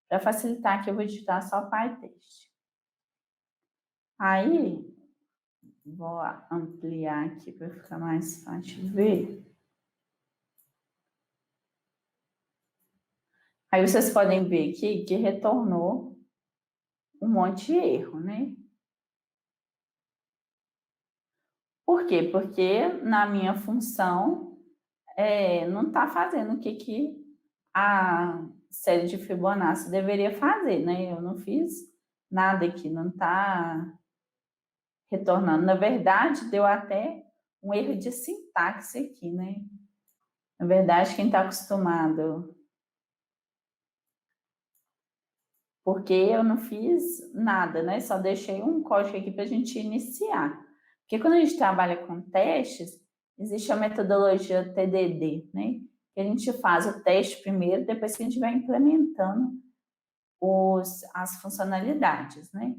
Para facilitar aqui, eu vou digitar só PyTest. Aí, vou ampliar aqui para ficar mais fácil de ver. Aí vocês podem ver aqui que retornou um monte de erro, né? Por quê? Porque na minha função não está fazendo o que a série de Fibonacci deveria fazer, né? Eu não fiz nada aqui, não está retornando. Na verdade, deu até um erro de sintaxe aqui, né? Na verdade, quem está acostumado... Porque eu não fiz nada, né? Só deixei um código aqui para a gente iniciar. Porque quando a gente trabalha com testes, existe a metodologia TDD, né? Que a gente faz o teste primeiro, depois que a gente vai implementando as funcionalidades, né?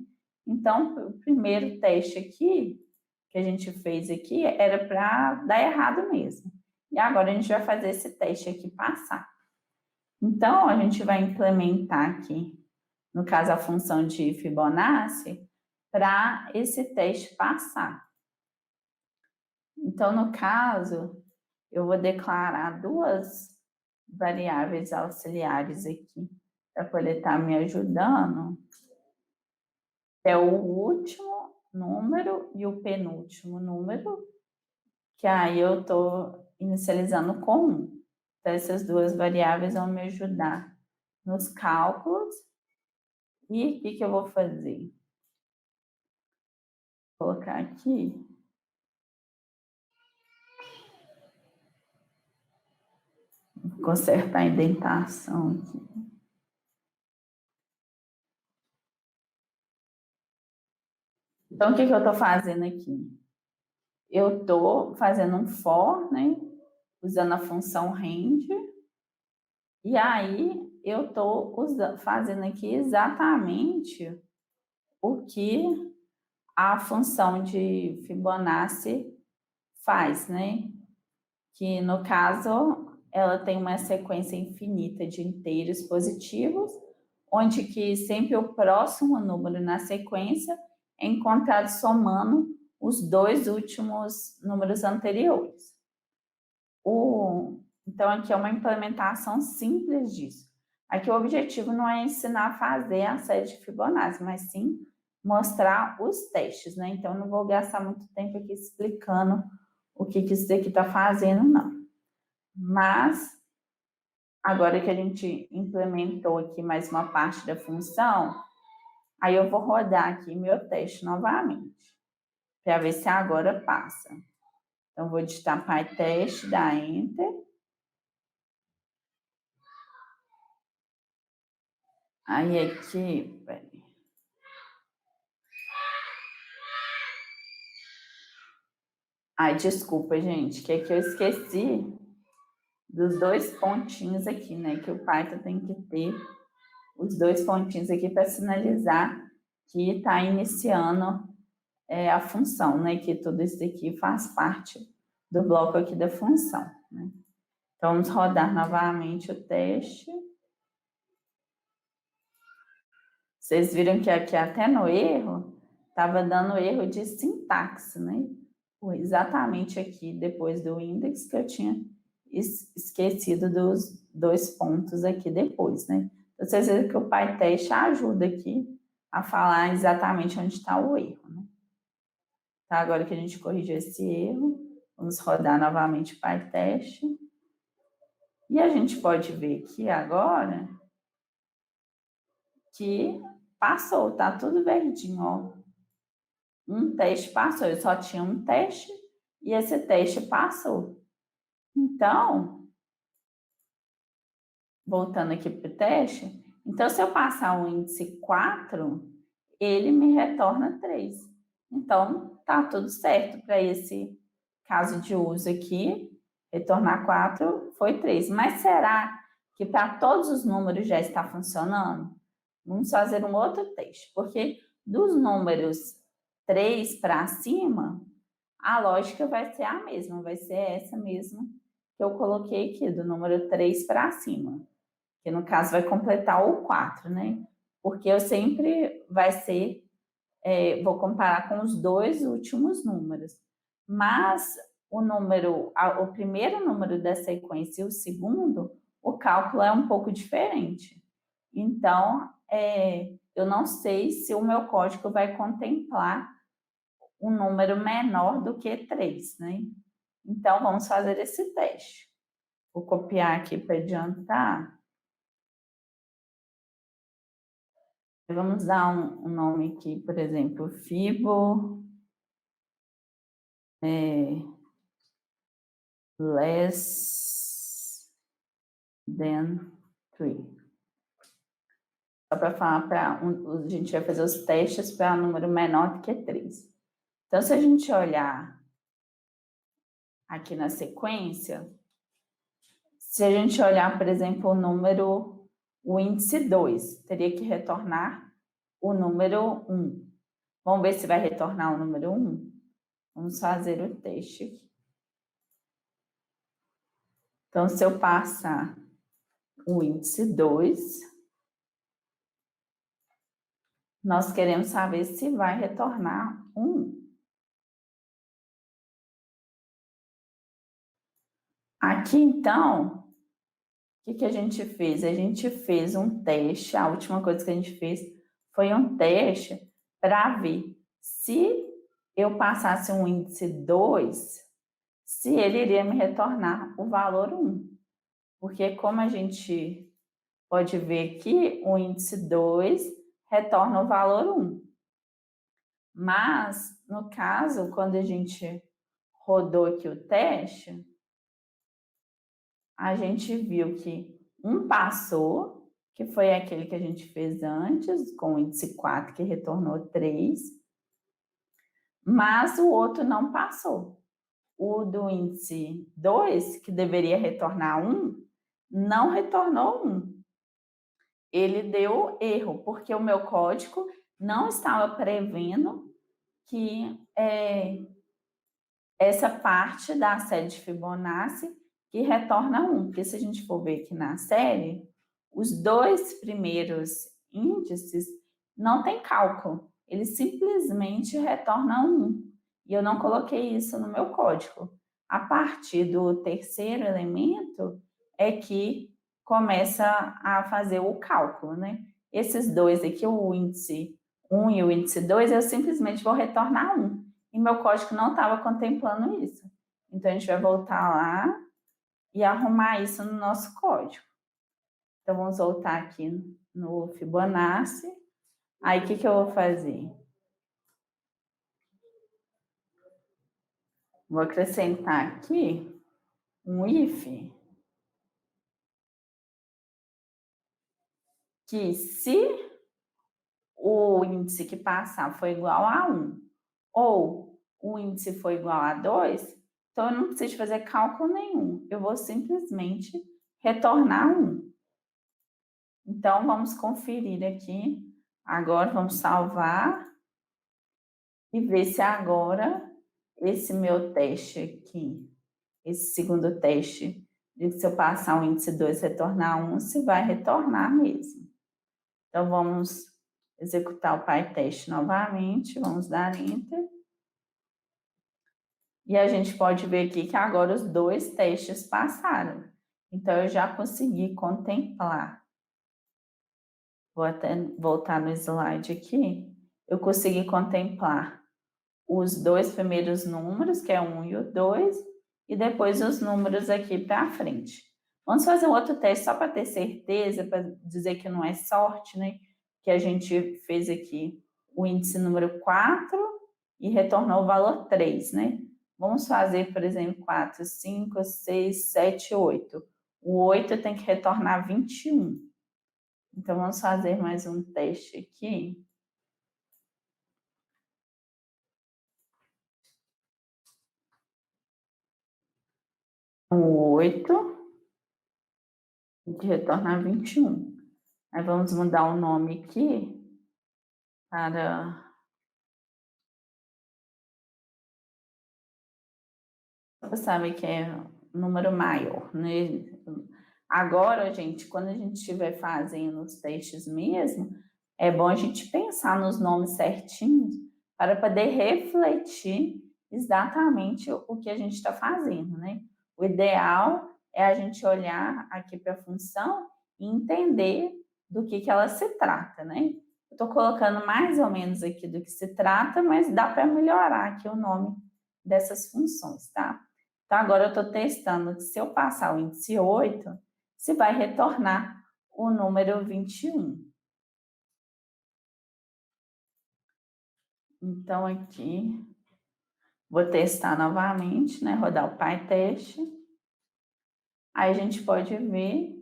Então, o primeiro teste aqui, que a gente fez aqui, era para dar errado mesmo. E agora a gente vai fazer esse teste aqui passar. Então, a gente vai implementar aqui, no caso, a função de Fibonacci, para esse teste passar. Então, no caso, eu vou declarar duas variáveis auxiliares aqui, para poder estar me ajudando. É o último número e o penúltimo número, que aí eu estou inicializando com 1. Então, essas duas variáveis vão me ajudar nos cálculos. E o que eu vou fazer? Vou colocar aqui. Vou consertar a indentação aqui. Então, o que eu estou fazendo aqui? Eu estou fazendo um for, né? Usando a função range. E aí, eu estou fazendo aqui exatamente o que a função de Fibonacci faz, né? Que, no caso, ela tem uma sequência infinita de inteiros positivos, onde que sempre o próximo número na sequência é encontrado somando os dois últimos números anteriores. Então, aqui é uma implementação simples disso. Aqui o objetivo não é ensinar a fazer a série de Fibonacci, mas sim mostrar os testes, né? Então, não vou gastar muito tempo aqui explicando o que isso daqui está fazendo, não. Mas, agora que a gente implementou aqui mais uma parte da função, aí eu vou rodar aqui meu teste novamente. para ver se agora passa. Então, vou digitar PyTest, dar Enter. Aí aqui, peraí. Ai, desculpa, gente, que aqui eu esqueci dos 2 pontinhos aqui, né? Que o Python tem que ter os 2 pontinhos aqui para sinalizar que está iniciando a função, né? Que tudo isso aqui faz parte do bloco aqui da função, né? Então, vamos rodar novamente o teste. Vocês viram que aqui até no erro, estava dando erro de sintaxe, né? Exatamente aqui, depois do index, que eu tinha esquecido dos 2 pontos aqui depois, né? Então, vocês viram que o PyTest ajuda aqui a falar exatamente onde está o erro, né? Tá, agora que a gente corrigiu esse erro, vamos rodar novamente o PyTest. E a gente pode ver aqui agora que passou, tá tudo verdinho, ó. Um teste passou, eu só tinha um teste e esse teste passou. Então, voltando aqui para o teste, então se eu passar o índice 4, ele me retorna 3. Então, tá tudo certo para esse caso de uso aqui, retornar 4 foi 3. Mas será que para todos os números já está funcionando? Vamos fazer um outro teste, porque dos números 3 para cima, a lógica vai ser a mesma, vai ser essa mesma que eu coloquei aqui, do número 3 para cima, que no caso vai completar o 4, né? Porque eu sempre vai ser, vou comparar com os 2 últimos números, mas o primeiro número da sequência e o segundo, o cálculo é um pouco diferente. Então, eu não sei se o meu código vai contemplar um número menor do que 3, né? Então, vamos fazer esse teste. Vou copiar aqui para adiantar. Vamos dar um nome aqui, por exemplo, Fibo less than 3. Só para falar a gente vai fazer os testes para um número menor do que 3. Então, se a gente olhar aqui na sequência, se a gente olhar, por exemplo, o índice 2, teria que retornar o número 1. Vamos ver se vai retornar o número 1? Vamos fazer o teste aqui. Então, se eu passar o índice 2, nós queremos saber se vai retornar 1. Aqui, então, o que a gente fez? A gente fez um teste, a última coisa que a gente fez foi um teste para ver se eu passasse um índice 2, se ele iria me retornar o valor 1. Porque como a gente pode ver aqui, o índice 2 retorna o valor 1. Mas, no caso, quando a gente rodou aqui o teste, a gente viu que um passou, que foi aquele que a gente fez antes, com o índice 4, que retornou 3, mas o outro não passou. O do índice 2, que deveria retornar 1, não retornou 1. Ele deu erro, porque o meu código não estava prevendo que essa parte da série de Fibonacci que retorna 1. Porque se a gente for ver aqui na série, os 2 primeiros índices não tem cálculo. Ele simplesmente retorna 1. E eu não coloquei isso no meu código. A partir do terceiro elemento é que começa a fazer o cálculo, né? Esses 2 aqui, o índice 1 e o índice 2, eu simplesmente vou retornar 1. E meu código não estava contemplando isso. Então, a gente vai voltar lá e arrumar isso no nosso código. Então, vamos voltar aqui no Fibonacci. Aí, o que eu vou fazer? Vou acrescentar aqui um if, que se o índice que passar for igual a 1, ou o índice for igual a 2, então eu não preciso fazer cálculo nenhum. Eu vou simplesmente retornar 1. Então, vamos conferir aqui. Agora, vamos salvar e ver se agora esse meu teste aqui, esse segundo teste, de se eu passar o índice 2 retornar 1, se vai retornar mesmo. Então, vamos executar o PyTest novamente, vamos dar Enter. E a gente pode ver aqui que agora os 2 testes passaram. Então, eu já consegui contemplar. Vou até voltar no slide aqui. Eu consegui contemplar os 2 primeiros números, que é o 1 e o 2, e depois os números aqui para frente. Vamos fazer um outro teste só para ter certeza, para dizer que não é sorte, né? Que a gente fez aqui o índice número 4 e retornou o valor 3, né? Vamos fazer, por exemplo, 4, 5, 6, 7, 8. O 8 tem que retornar 21. Então, vamos fazer mais um teste aqui. O 8 tem que retornar 21. Aí vamos mudar o nome aqui para... Você sabe que é número maior, né? Agora, gente, quando a gente estiver fazendo os testes mesmo, é bom a gente pensar nos nomes certinhos para poder refletir exatamente o que a gente está fazendo, né? O ideal é a gente olhar aqui para a função e entender do que ela se trata, né? Eu estou colocando mais ou menos aqui do que se trata, mas dá para melhorar aqui o nome dessas funções, tá? Então, agora eu estou testando que se eu passar o índice 8, se vai retornar o número 21. Então, aqui, vou testar novamente, né? Rodar o PyTest. Aí a gente pode ver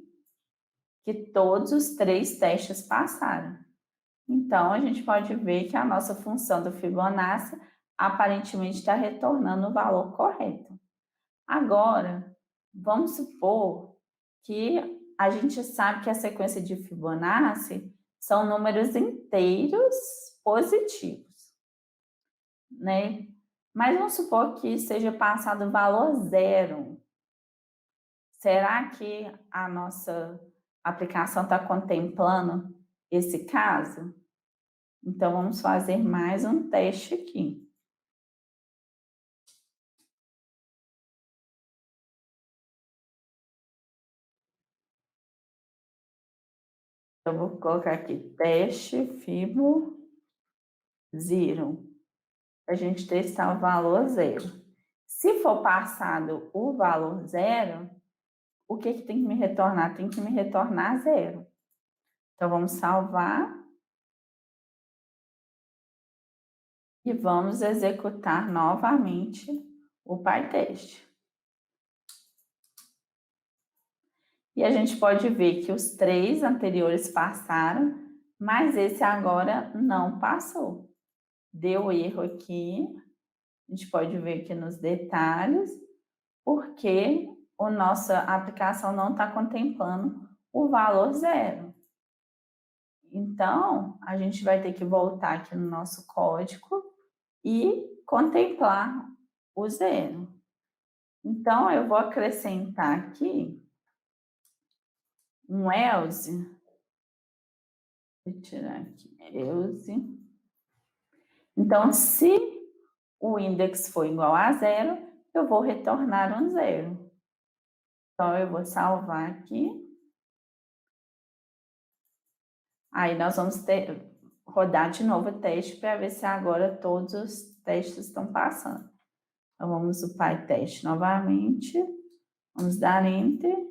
que todos os 3 testes passaram. Então, a gente pode ver que a nossa função do Fibonacci aparentemente está retornando o valor correto. Agora, vamos supor que a gente sabe que a sequência de Fibonacci são números inteiros positivos, né? Mas vamos supor que seja passado o valor 0. Será que a nossa aplicação está contemplando esse caso? Então, vamos fazer mais um teste aqui. Eu vou colocar aqui, teste Fibo 0. A gente testar o valor 0. Se for passado o valor 0, o que tem que me retornar? Tem que me retornar 0. Então, vamos salvar e vamos executar novamente o PyTest. E a gente pode ver que os 3 anteriores passaram, mas esse agora não passou. Deu erro aqui, a gente pode ver aqui nos detalhes, porque a nossa aplicação não está contemplando o valor 0. Então, a gente vai ter que voltar aqui no nosso código e contemplar o 0. Então, eu vou acrescentar aqui um else. Vou tirar aqui, else. Então, se o index for igual a 0, eu vou retornar um 0. Então, eu vou salvar aqui. Aí, nós vamos rodar de novo o teste para ver se agora todos os testes estão passando. Então, vamos o PyTest novamente. Vamos dar Enter.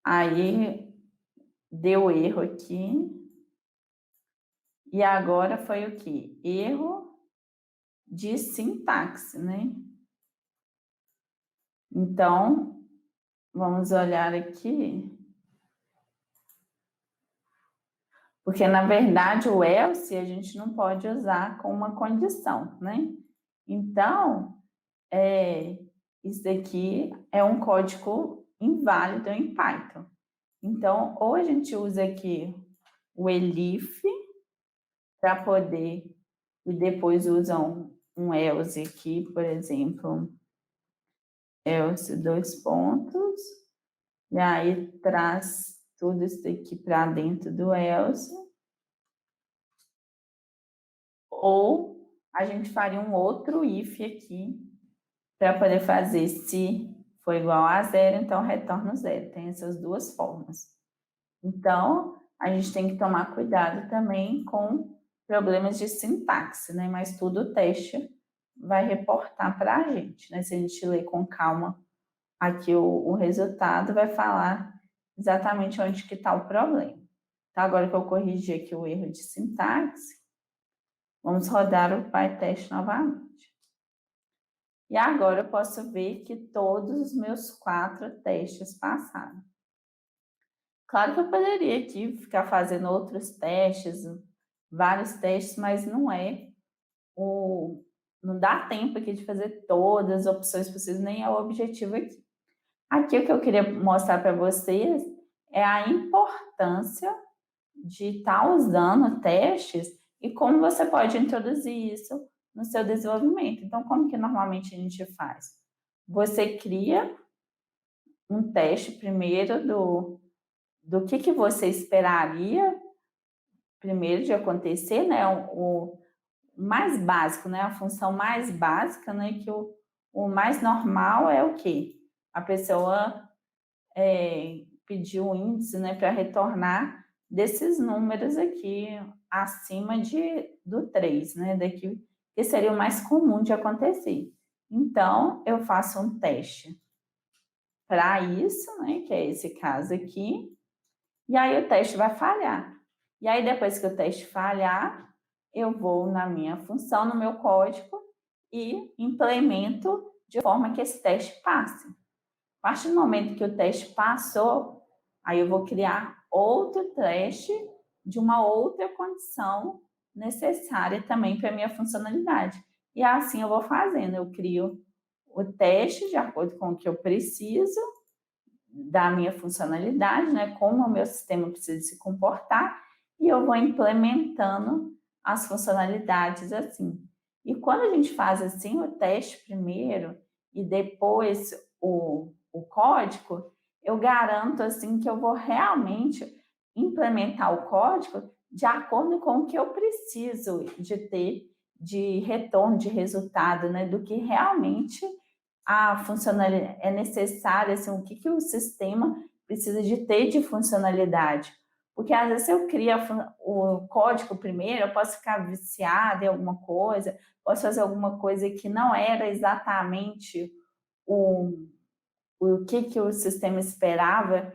Aí, deu erro aqui. E agora foi o quê? Erro de sintaxe, né? Então, vamos olhar aqui. Porque, na verdade, o else a gente não pode usar com uma condição, né? Então, isso daqui é um código inválido em Python. Então, ou a gente usa aqui o elif para poder, e depois usa um else aqui, por exemplo, else dois pontos, e aí traz tudo isso daqui para dentro do else, ou a gente faria um outro if aqui para poder fazer se for igual a zero, então retorna zero. Tem essas duas formas. Então, a gente tem que tomar cuidado também com problemas de sintaxe, né? Mas tudo o teste vai reportar para a gente, né? Se a gente ler com calma aqui o resultado, vai falar exatamente onde que está o problema. Então, agora que eu corrigi aqui o erro de sintaxe, vamos rodar o PyTest novamente. E agora eu posso ver que todos os meus 4 testes passaram. Claro que eu poderia aqui ficar fazendo outros testes, vários testes, mas não dá tempo aqui de fazer todas as opções possíveis, nem é o objetivo aqui. Aqui o que eu queria mostrar para vocês é a importância de estar usando testes e como você pode introduzir isso no seu desenvolvimento. Então, como que normalmente a gente faz? Você cria um teste primeiro do que você esperaria primeiro de acontecer, né? O mais básico, né? A função mais básica, né? Que o mais normal é o quê? A pessoa pedir o índice, né? Para retornar desses números aqui acima do 3, né? Daqui, que seria o mais comum de acontecer. Então, eu faço um teste para isso, né? Que é esse caso aqui. E aí o teste vai falhar. E aí, depois que o teste falhar, eu vou na minha função, no meu código, e implemento de forma que esse teste passe. A partir do momento que o teste passou, aí eu vou criar outro teste de uma outra condição necessária também para a minha funcionalidade. E assim eu vou fazendo, eu crio o teste de acordo com o que eu preciso, da minha funcionalidade, né? Como o meu sistema precisa se comportar, e eu vou implementando as funcionalidades assim. E quando a gente faz assim o teste primeiro e depois o código, eu garanto assim que eu vou realmente implementar o código de acordo com o que eu preciso de ter de retorno de resultado, né? Do que realmente a funcionalidade é necessária, assim, o que o sistema precisa de ter de funcionalidade. Porque às vezes se eu crio o código primeiro, eu posso ficar viciada em alguma coisa, posso fazer alguma coisa que não era exatamente o que o sistema esperava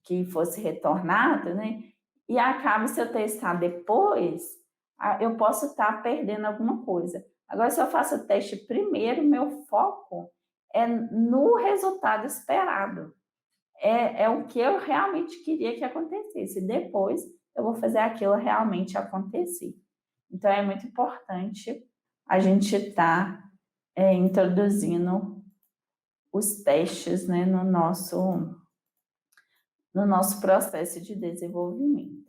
que fosse retornado, né? E acaba, se eu testar depois, eu posso estar perdendo alguma coisa. Agora, se eu faço o teste primeiro, meu foco é no resultado esperado. É o que eu realmente queria que acontecesse. Depois, eu vou fazer aquilo realmente acontecer. Então, é muito importante a gente estar introduzindo os testes, né, no nosso processo de desenvolvimento.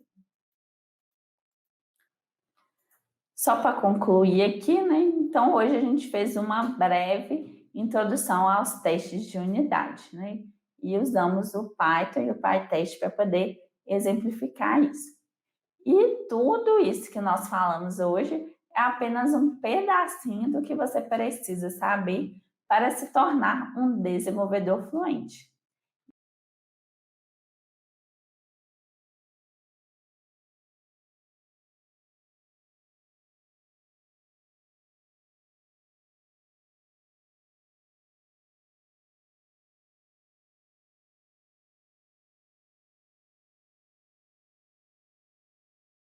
Só para concluir aqui, né? Então, hoje a gente fez uma breve introdução aos testes de unidade, né? E usamos o Python e o PyTest para poder exemplificar isso. E tudo isso que nós falamos hoje é apenas um pedacinho do que você precisa saber para se tornar um desenvolvedor fluente.